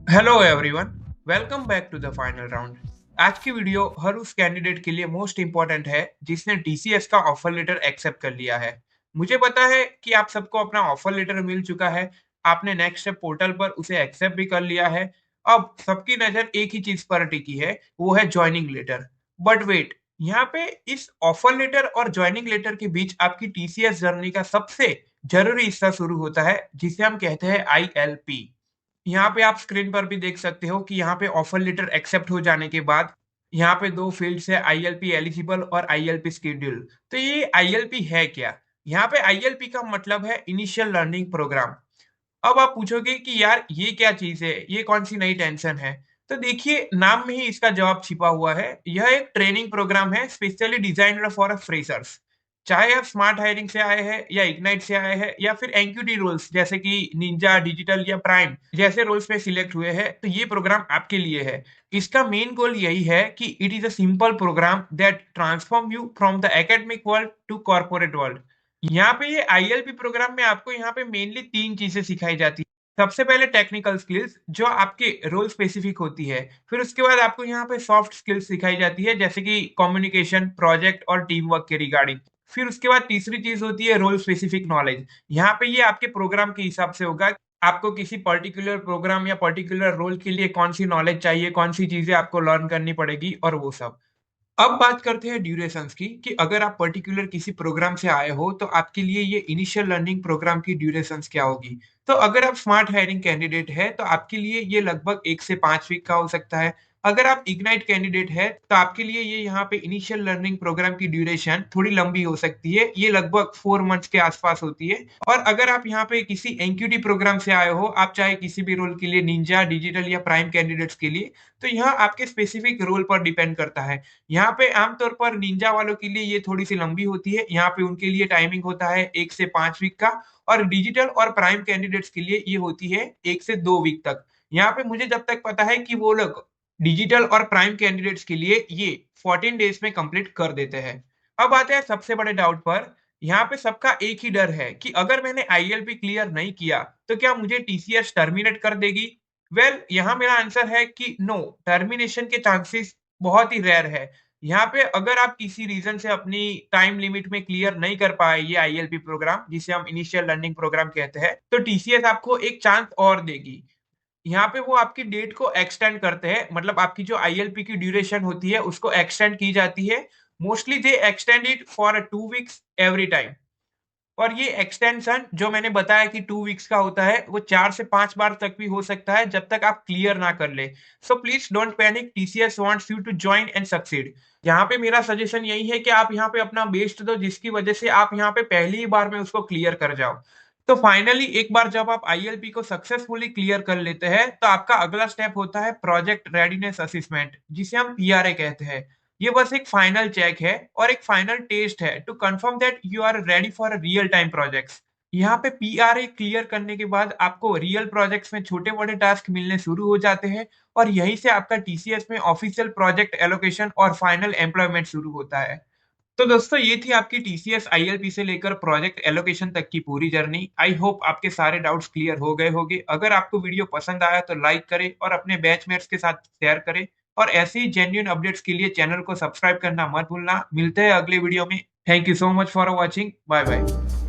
Hello everyone, welcome back to the final round. आज की video हर उस कैंडिडेट के लिए मोस्ट इंपॉर्टेंट है जिसने टीसीएस का ऑफर लेटर एक्सेप्ट कर लिया है। मुझे पता है कि आप सबको अपना ऑफर लेटर मिल चुका है। आपने नेक्स्ट स्टेप पोर्टल पर उसे एक्सेप्ट भी कर लिया है। अब सबकी नजर एक ही चीज पर टिकी है, वो है ज्वाइनिंग लेटर। बट वेट, यहाँ पे इस ऑफर लेटर और ज्वाइनिंग लेटर के बीच आपकी टीसीएस जर्नी का सबसे जरूरी हिस्सा शुरू होता है, जिसे हम कहते हैं ILP। यहाँ पे आप स्क्रीन पर भी देख सकते हो कि यहाँ पे ऑफर लेटर एक्सेप्ट हो जाने के बाद यहाँ पे दो फील्ड्स है, ILP एलिजिबल और ILP शेड्यूल। तो ये ILP है क्या? यहाँ पे ILP का मतलब है इनिशियल लर्निंग प्रोग्राम। अब आप पूछोगे कि यार ये क्या चीज है, ये कौन सी नई टेंशन है? तो देखिए, नाम में ही इसका जवाब छिपा हुआ है। यह एक ट्रेनिंग प्रोग्राम है स्पेशली डिजाइनर फॉर फ्रेशर्स। चाहे आप स्मार्ट हायरिंग से आए हैं या इग्नाइट से आए हैं या फिर एनक्यूटी रोल्स जैसे कि निंजा, डिजिटल या प्राइम जैसे रोल्स में सिलेक्ट हुए हैं, तो ये प्रोग्राम आपके लिए है। इसका मेन गोल यही है कि it is a simple program that transform you from the academic world to corporate world. यहाँ पे ये ILP प्रोग्राम में आपको यहाँ पे मेनली तीन चीजें सिखाई जाती है। सबसे पहले टेक्निकल स्किल्स जो आपके रोल स्पेसिफिक होती है। फिर उसके बाद आपको यहाँ पे सॉफ्ट स्किल्स सिखाई जाती है जैसे कि कम्युनिकेशन, प्रोजेक्ट और टीम वर्क के रिगार्डिंग। फिर उसके बाद तीसरी चीज होती है रोल स्पेसिफिक नॉलेज। यहाँ पे ये आपके प्रोग्राम के हिसाब से होगा, आपको किसी पर्टिकुलर प्रोग्राम या पर्टिकुलर रोल के लिए कौन सी नॉलेज चाहिए, कौन सी चीजें आपको लर्न करनी पड़ेगी और वो सब। अब बात करते हैं ड्यूरेशंस की कि अगर आप पर्टिकुलर किसी प्रोग्राम से आए हो तो आपके लिए ये इनिशियल लर्निंग प्रोग्राम की ड्यूरेशंस क्या होगी। तो अगर आप स्मार्ट हायरिंग कैंडिडेट है तो आपके लिए ये लगभग 1 से 5 वीक का हो सकता है। अगर आप इग्नाइट कैंडिडेट है तो आपके लिए ये यहाँ पे इनिशियल लर्निंग प्रोग्राम की ड्यूरेशन थोड़ी लंबी हो सकती है, ये लगभग 4 मंथ्स के आसपास होती है। और अगर आप यहाँ पे किसी एनक्यूटी प्रोग्राम से आए हो, आप चाहे किसी भी रोल के लिए, निंजा, डिजिटल या प्राइम कैंडिडेट्स के लिए, तो यहाँ आपके स्पेसिफिक रोल पर डिपेंड करता है। यहाँ पे आमतौर पर निंजा वालों के लिए ये थोड़ी-सी लंबी होती है। यहाँ पे उनके लिए टाइमिंग होता है 1 से 5 वीक का। और डिजिटल और प्राइम कैंडिडेट्स के लिए ये होती है 1 से 2 वीक तक। यहाँ पे मुझे जब तक पता है कि वो लोग डिजिटल और प्राइम कैंडिडेट्स के लिए ये 14 डेज़ में कंप्लीट कर देते हैं। अब आते हैं सबसे बड़े डाउट पर। यहाँ पे सबका एक ही डर है कि अगर मैंने ILP क्लियर नहीं किया, तो क्या मुझे TCS टर्मिनेट कर देगी? वेल, यहाँ मेरा आंसर है कि नो, टर्मिनेशन के चांसेस बहुत ही रेयर है। यहाँ पे अगर आप किसी रीज़न से अपनी टाइम लिमिट में क्लियर नहीं कर पाए ये ILP प्रोग्राम, जिसे हम इनिशियल लर्निंग प्रोग्राम कहते हैं, तो TCS आपको एक चांस और देगी। यहाँ पे वो आपकी डेट को एक्सटेंड करते हैं, मतलब आपकी जो ILP की ड्यूरेशन होती है उसको एक्सटेंड की जाती है। Mostly they extend it for 2 weeks every time. और ये एक्सटेंशन जो मैंने बताया कि 2 वीक्स का होता है, वो 4 से 5 बार तक भी हो सकता है जब तक आप क्लियर ना कर ले। So please don't panic, TCS wants you to join and succeed. यहाँ पे मेरा सजेशन यही है कि आप यहाँ पे अपना बेस्ट दो, जिसकी वजह से आप यहाँ पे पहली ही बार में उसको क्लियर कर जाओ। तो फाइनली एक बार जब आप ILP को सक्सेसफुली क्लियर कर लेते हैं, तो आपका अगला स्टेप होता है प्रोजेक्ट रेडीनेस असेसमेंट, जिसे हम PRA कहते हैं। ये बस एक फाइनल चेक है और एक फाइनल टेस्ट है to confirm that you are ready for real time projects. यहाँ पे PRA क्लियर करने के बाद आपको रियल प्रोजेक्ट्स में छोटे बड़े टास्क मिलने शुरू हो जाते हैं। और यहीं से आपका TCS में ऑफिशियल प्रोजेक्ट एलोकेशन और फाइनल एम्प्लॉयमेंट शुरू होता है। तो दोस्तों, ये थी आपकी TCS ILP से लेकर प्रोजेक्ट एलोकेशन तक की पूरी जर्नी। आई होप आपके सारे डाउट्स क्लियर हो गए होंगे। अगर आपको वीडियो पसंद आया तो लाइक करें और अपने बैचमेट्स के साथ शेयर करें। और ऐसे ही जेन्युइन अपडेट्स के लिए चैनल को सब्सक्राइब करना मत भूलना। मिलते हैं अगले वीडियो में। Thank you so much for watching. Bye bye.